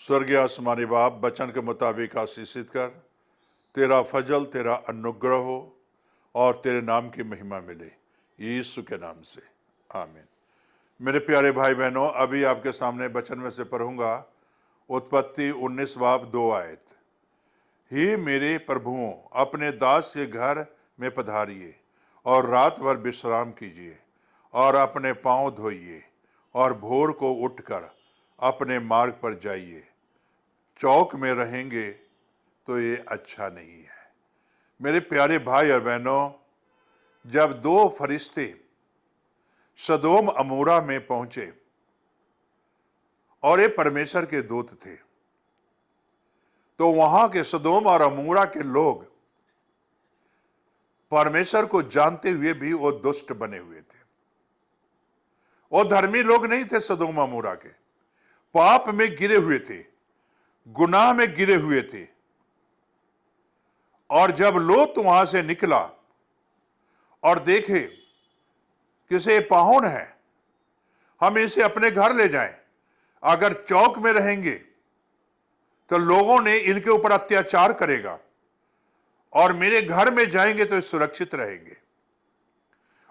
स्वर्गीय आसमानी बाप, वचन के मुताबिक आशीषित कर, तेरा फजल, तेरा अनुग्रह हो और तेरे नाम की महिमा मिले, यीशु के नाम से, आमीन। मेरे प्यारे भाई बहनों, अभी आपके सामने वचन में से पढ़ूंगा उत्पत्ति 19 बाब 2 आयत। ही मेरे प्रभुओं, अपने दास के घर में पधारिए और रात भर विश्राम कीजिए और अपने पांव धोइए और भोर को उठकर अपने मार्ग पर जाइए। चौक में रहेंगे तो ये अच्छा नहीं है। मेरे प्यारे भाई और बहनों, जब दो फरिश्ते सदोम अमोरा में पहुंचे और ये परमेश्वर के दूत थे, तो वहां के सदोम और अमोरा के लोग परमेश्वर को जानते हुए भी वो दुष्ट बने हुए थे। वो धर्मी लोग नहीं थे। सदोम अमोरा के पाप में गिरे हुए थे, गुनाह में गिरे हुए थे। और जब लोत वहां से निकला और देखे किसे पाहुन है, हम इसे अपने घर ले जाएं, अगर चौक में रहेंगे तो लोगों ने इनके ऊपर अत्याचार करेगा, और मेरे घर में जाएंगे तो सुरक्षित रहेंगे।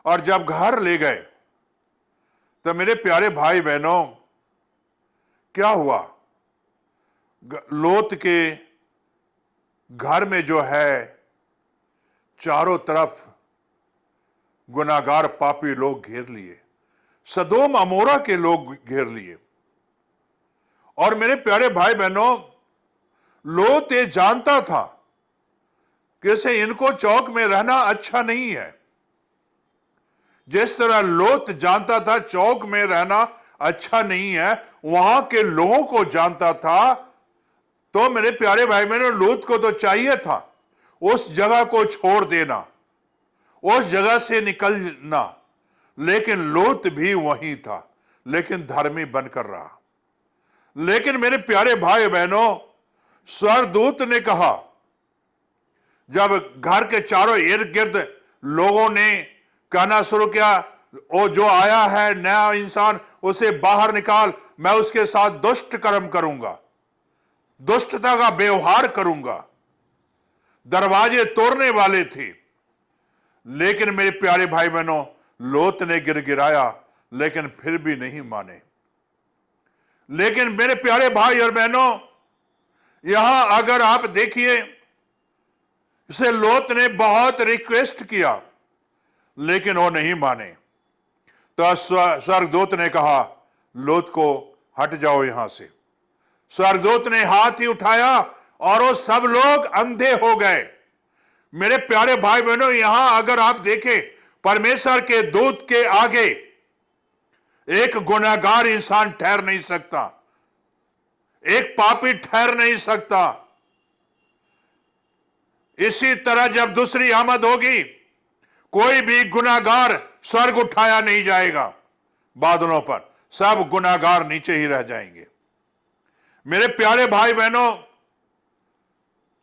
और जब घर ले गए तो मेरे प्यारे भाई बहनों, क्या हुआ? लोत के घर में जो है चारों तरफ गुनाहगार पापी लोग घेर लिए, सदोम अमोरा के लोग घेर लिए। और मेरे प्यारे भाई बहनों, लोत ये जानता था कि इनको चौक में रहना अच्छा नहीं है। जिस तरह लोत जानता था चौक में रहना अच्छा नहीं है, वहां के लोगों को जानता था। तो मेरे प्यारे भाई बहनों, लोत को तो चाहिए था उस जगह को छोड़ देना, उस जगह से निकलना, लेकिन लोत भी वहीं था, लेकिन धर्मी बनकर रहा। लेकिन मेरे प्यारे भाई बहनों, स्वर्गदूत ने कहा, जब घर के चारों इर्द गिर्द लोगों ने कहना शुरू किया, वो जो आया है नया इंसान, उसे बाहर निकाल, मैं उसके साथ दुष्ट कर्म करूंगा, दुष्टता का व्यवहार करूंगा। दरवाजे तोड़ने वाले थे। लेकिन मेरे प्यारे भाई बहनों, लोत ने गिड़गिड़ाया, लेकिन फिर भी नहीं माने। लेकिन मेरे प्यारे भाई और बहनों, यहां अगर आप देखिए, इसे लोत ने बहुत रिक्वेस्ट किया, लेकिन वो नहीं माने। तो स्वर्गदूत ने कहा, लोत को हट जाओ यहां से। स्वर्गदूत ने हाथ ही उठाया और वो सब लोग अंधे हो गए। मेरे प्यारे भाई बहनों, यहां अगर आप देखें, परमेश्वर के दूत के आगे एक गुनहगार इंसान ठहर नहीं सकता, एक पापी ठहर नहीं सकता। इसी तरह जब दूसरी आमद होगी, कोई भी गुनाहगार स्वर्ग उठाया नहीं जाएगा। बादलों पर सब गुनाहगार नीचे ही रह जाएंगे। मेरे प्यारे भाई बहनों,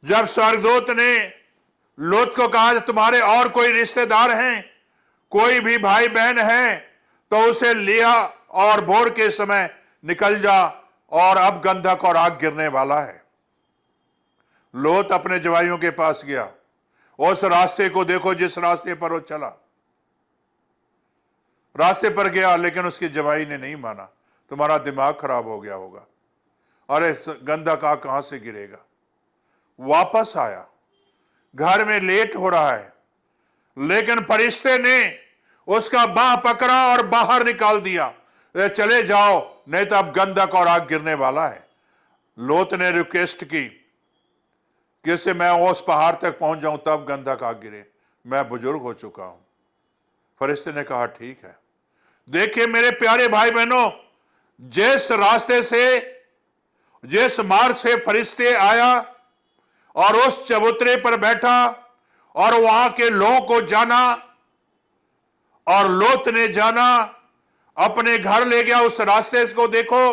जब स्वर्गदूत ने लोत को कहा, तुम्हारे और कोई रिश्तेदार हैं, कोई भी भाई बहन है, तो उसे लिया और भोर के समय निकल जा, और अब गंधक और आग गिरने वाला है। लोत अपने जवाइयों के पास गया। उस रास्ते को देखो जिस रास्ते पर वो चला, रास्ते पर गया, लेकिन उसकी जवाई ने नहीं माना। तुम्हारा दिमाग खराब हो गया होगा, अरे गंधक आग कहां से गिरेगा। वापस आया, घर में लेट हो रहा है, लेकिन फरिश्ते ने उसका बाह पकड़ा और बाहर निकाल दिया। चले जाओ, नहीं तो अब गंधक और आग गिरने वाला है। लोत ने रिक्वेस्ट की कि इससे मैं उस पहाड़ तक पहुंच जाऊं तब गंधक आग गिरे, मैं बुजुर्ग हो चुका हूं। फरिश्ते ने कहा, ठीक है। देखिए मेरे प्यारे भाई बहनों, जिस रास्ते से, जिस मार्ग से फरिश्ते आया और उस चबूतरे पर बैठा और वहां के लोगों को जाना, और लोत ने जाना, अपने घर ले गया। उस रास्ते को देखो,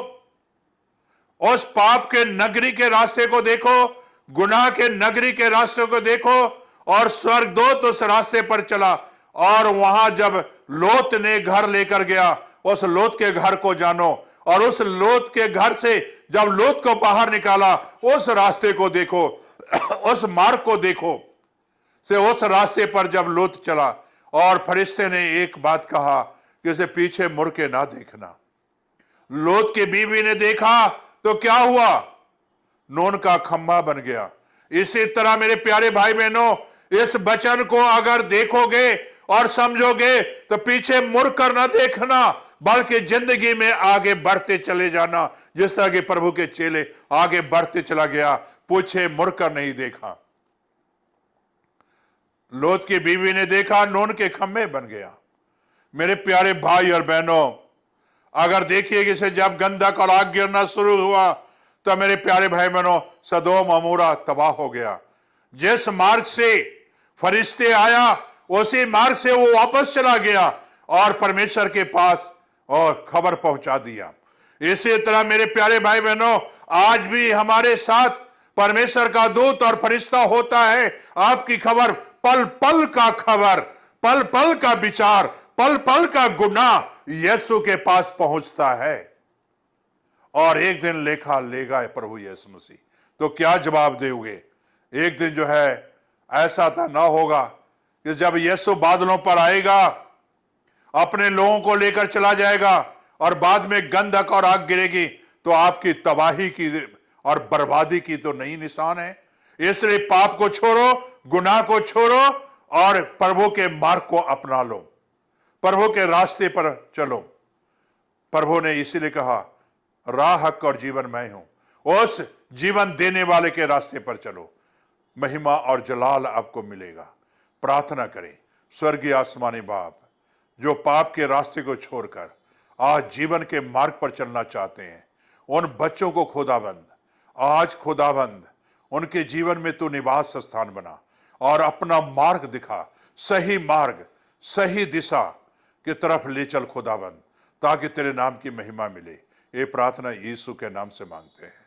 उस पाप के नगरी के रास्ते को देखो, गुनाह के नगरी के रास्ते को देखो। और स्वर्गदूत उस रास्ते पर चला, और वहां जब लोत ने घर लेकर गया, उस लोत के घर को जानो, और उस लोत के घर से जब लोत को बाहर निकाला, उस रास्ते को देखो, उस मार्ग को देखो से उस रास्ते पर जब लोत चला, और फरिश्ते ने एक बात कहा कि उसे पीछे मुड़ के ना देखना। लोत की बीवी ने देखा तो क्या हुआ? नून का खंभा बन गया। इसी तरह मेरे प्यारे भाई बहनों, इस वचन को अगर देखोगे और समझोगे तो पीछे मुड़ कर ना देखना, बल्कि जिंदगी में आगे बढ़ते चले जाना। जिस तरह के प्रभु के चेले आगे बढ़ते चला गया, पीछे मुड़कर नहीं देखा। लोत की बीवी ने देखा, नून के खंभे बन गया। मेरे प्यारे भाई और बहनों, अगर देखिए कि इसे जब गंधक और आग गिरना शुरू हुआ तो मेरे प्यारे भाई बहनों, सदोम अमोरा तबाह हो गया। जिस मार्ग से फरिश्ते आया, उसी मार्ग से वो वापस चला गया और परमेश्वर के पास और खबर पहुंचा दिया। इसी तरह मेरे प्यारे भाई बहनों, आज भी हमारे साथ परमेश्वर का दूत और फरिश्ता होता है। आपकी खबर, पल पल का खबर, पल पल का विचार, पल पल का गुनाह यीशु के पास पहुंचता है और एक दिन लेखा लेगा प्रभु यीशु मसीह। तो क्या जवाब दोगे? एक दिन जो है ऐसा तो ना होगा कि जब यीशु बादलों पर आएगा, अपने लोगों को लेकर चला जाएगा और बाद में गंधक और आग गिरेगी, तो आपकी तबाही की और बर्बादी की तो नई निशान है। इसलिए पाप को छोड़ो, गुनाह को छोड़ो और प्रभु के मार्ग को अपना लो, प्रभु के रास्ते पर चलो। प्रभु ने इसीलिए कहा, राह, हक और जीवन मैं हूं। उस जीवन देने वाले के रास्ते पर चलो, महिमा और जलाल आपको मिलेगा। प्रार्थना करें। स्वर्गीय आसमानी बाप, जो पाप के रास्ते को छोड़कर आज जीवन के मार्ग पर चलना चाहते हैं, उन बच्चों को खुदाबंद आज खुदाबंद उनके जीवन में तू निवास स्थान बना और अपना मार्ग दिखा, सही मार्ग, सही दिशा की तरफ ले चल खुदाबंद, ताकि तेरे नाम की महिमा मिले। ये प्रार्थना यीशु के नाम से मांगते हैं।